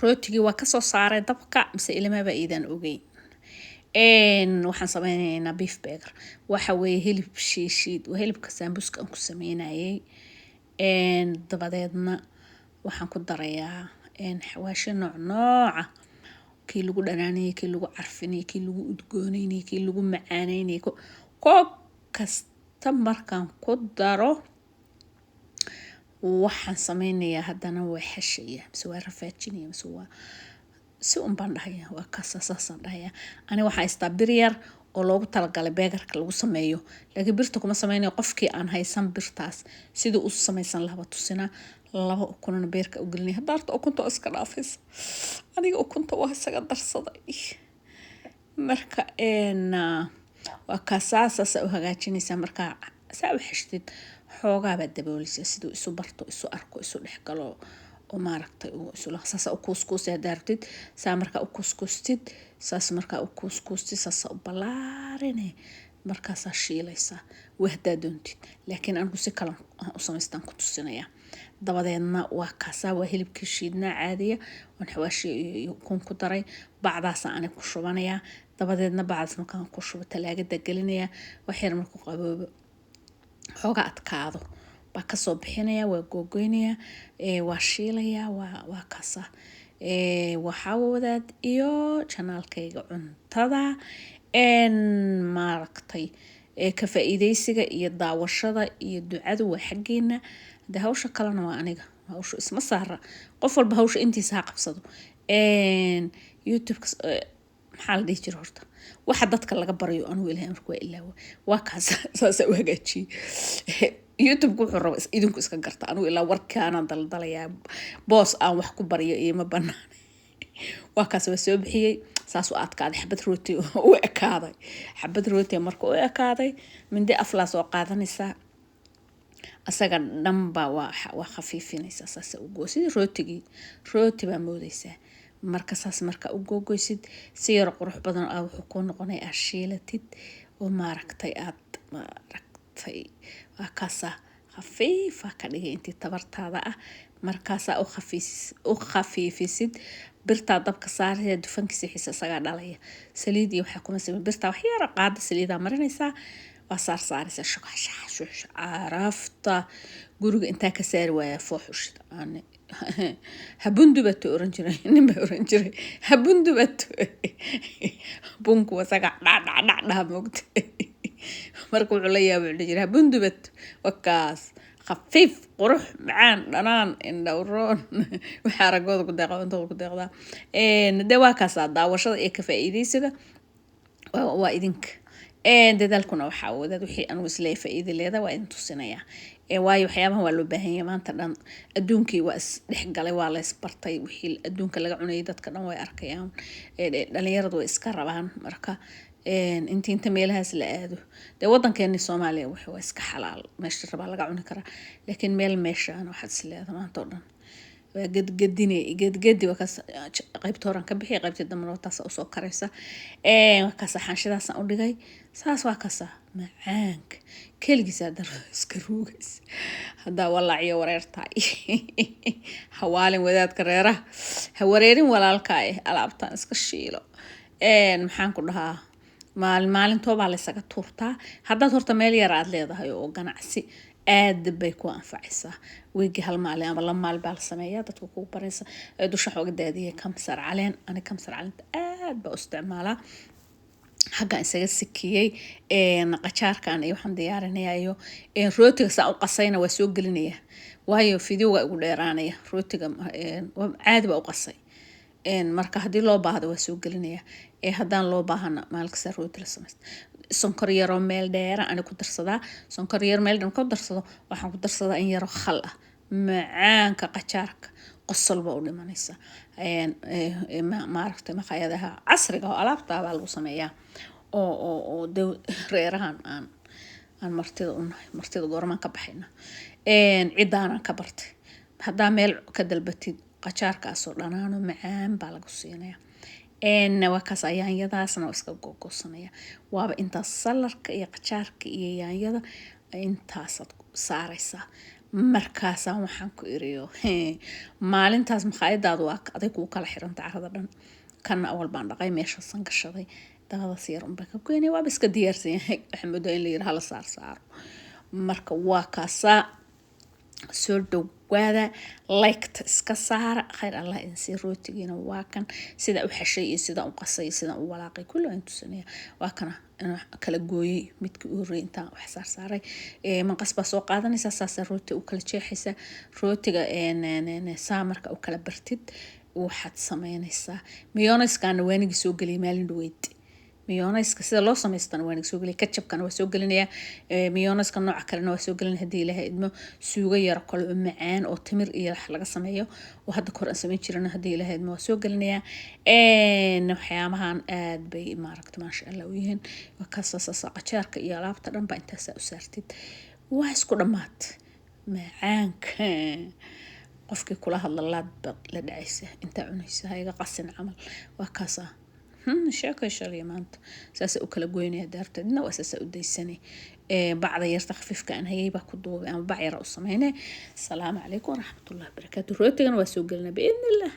rootigii waa kasoo saaray dabka mise ilamaba iidan ogeyn waxaan sameynaynaa beef burger waxa weeye hilib shiishiid waa hilibka sambuska aan ku sameynayay dabadeedna waxaan ku darayaa xawaashi nooca kii lagu dhanaanayay kii lagu carfinayay kii lagu udgoonayay kii lagu macaanaynayay koob kasta markaan ku daro waxaan sameynayaa haddana waa xashaya mise waa rafaajinaya mise waa si baan dhahayaa waa kaasasaan dhahayaa ani waxaa haystaa bir yar oo loogu talagalay beegarka lagu sameeyo laakiin birta kuma sameynayo qofkii aan haysan birtaas siduu u samaysan lahaa tusinaa 2 ukun beerka u gelinay hadaarta ukunta iska dhaafaysa aniga ukunta waa isaga darsaday marka waa kaasaasa u hagaajinaysa marka saa u xishtid xoogaa baad daboolaysaa siduu isu barto isu arko isu dhexgalo oo maaragtay oo isu laxsaasa u kuuskuusay daartid saa marka u kuuskustid saas marka u kuuskustid saas u balaarine markaas shiilaysa wahda doontid laakiin aan ku si kala u samaystaan ku tusinaya dabadeedna waa kaasa waa hilibkii shiidna caadiya waan xawaashi ukun ku daray bacdaas aan ku shubanaya dabadeedna bacdaas markaan ku shubo talaagada gelinaya wax yar markuu qaboobo xooga adkaado baa ka soo bixinaya waa googoynaya waa shiilaya waa kaasa waxa wadaad iyo channelkayga cuntada maaragtay ka faa'iideysiga iyo daawashada iyo ducadu waa xageena de hawsha kalena waa aniga hawsha isma saara qof walba hawsha intiisa ha qabsado youtube maxaa la dhihi jiray horta waxa dadka laga barayo anu ilaahay markuu ilaawo waa kaas saas u hagaaji youtube wuxuu rabo idinku iska garta anu ilaa warkaana daldalaya boss aan wax ku bariyo iyo ma banaan waa kaas waa soo bixiyay saas u adkaaday xabad rooti u ekaaday xabad rooti marka u ekaaday mindi aflaas oo qaadanaysa asaga dhanba waa khafiifinaysa saas u goosid rooti baa moodaysa marka saas marka u googoysid si yar qurux badan oo wuxuu ku noqonay ashiilatid oo maaragtay aad maaragtay waa kaasa khafiifa ka dhigay intii tabartaada ah markaasa u khafiifisid birta dabka saaraya dufankiisa xiisa saga dhalaya saliid iyo waxa kuma sameeyay birta wax yar qaada saliida marinaysa waa saaraysa shukash arafta guriga inta ka saar waaya fooxushid aan habundubato oran jiray ninba oran jiray habundubato bunku wasaga dha moogta marka wuxuu la yaabay jiray habundubato wakaas خفيف قروح معان دنان إن دورون وحرقود كدقة ندوا كاسا داوشة كفائدة سده وإذنك دالكنا وحاول وحي أنا وسلي فائدة لهذا وإن تصنيع وايو حيامها هو اللي بهي ما تدان أدونكي وأس لحق على والله سبرتي وحي أدونك اللي عنيدات كنا وياركيان اللي يردوا إسكربان مركا انت ميلهاس لآدو ده وطن كان الصومالي وحي واسك حلال ماشي ربع لقى عوني كرا لكن ميل ماشي أنا واحد سلاذ ما طولن قدي وكاس قيبت هوران كبحي قيبت الدمر وتاسا وصو كريسا وكاسا حانشدا سان أوليغاي ساس وكاسا معانك كل جساد سكروغس هذا والله عيا وريرتاي حوالين وذات كريرة هوريرين ولا الكاي ألعبتان اسكشيلو maxaan ku dhahaa maalintoo baa la isaga tuurtaa haddaad horta meel yar aad leedahay oo ganacsi aad bay ku anfacaysaa weegi hal maalin ama laba maalin baa la sameeyaa dadku ku baraysa dusha xooga daadiyay kamsar caleen ani kamsar caleenta aad baa u isticmaalaa xagga isaga sikiyay qajaarkan iyo waxaan diyaarinayaa rootiga saa u qasayna waa soo gelinaya waayo fiidiyowga ugu dheeraanaya rootiga caadi baa u qasay marka hadii loo baahdo waa soo gelinaya haddaan loo baahana maalkasta rooti la samaysto sonkor yar oo meel dheer aan ku darsadaa sonkor yar meel dhan ku darsado waxaan ku darsadaa in yar oo khal ah macaanka qajaarka qosol baa u dhimanaysa maaragtay maqaayadaha casriga oo alaabta baa lagu sameeyaa oo reerahan aan martida goormaan ka baxayna ciidaan ka bartay haddaa meel ka dalbatid qajaarkaas oo dhanaano macaan baa lagu siinaya waa kaas yaanyadaasna waa iska googoosanaya waaba intaas salarka iyo qajaarka iyo yaanyada intaasaad saaraysaa markaasaan waxaan ku iriyo maalintaas makhaayadaadu waa aday kuu kala xiranta carada dhan kana awal baan dhaqay meeshaasan gashaday dabadaas yar unbaa ka goynay waaba iska diyaarsan yahay waxaa moodaa in la yidhi hala saaro marka waa kaasaa soo dhawaada liketa iska saara khayr allah idin sii rootigiina waa kan sida u xashay iyo sida u qasay sida u walaaqay kullu aan tusanaya waa kana inaan kala gooyay midkii u horeeyay intaan wax saaray manqas baa soo qaadanaysaa saasa rooti u kala jeexaysaa rootiga saamarka u kala bartid waxaad samaynaysaa mayonnaise-kana waanigi soo geliyay maalin dhaweyd mayonnaise-ka sida loo samaystana waan soo geliyay ketchup-kana waa soo gelinayaa mayonnaise-ka nooca kalena waa soo gelin hadii ilaahay idmo suugo yar kale oo macaan oo timir iyo wax laga sameeyo oo hadda kor aan sameyn jirana hadii ilaahay idmo waa soo gelinayaa waxyaabahan aad bay maaragta maasha Allah u yihiin wakaasasa qajaarka iyo alaabta dhan ba intaas u saartid waa isku dhamaad macaanka qofkii kula hadla la dhacaysa inta cunaysa hayga qasin camal waa kaasa sheeko shalay maanta saasa u kala goynaya daartadna waa saasa u daysanay bacda yarta khafiifka aan hayay baa ku duubay ama bac yar u sameynay salaamu calaykum waraxmatullaahi wabarakaatuh rootigana waa soo gelina biidnillah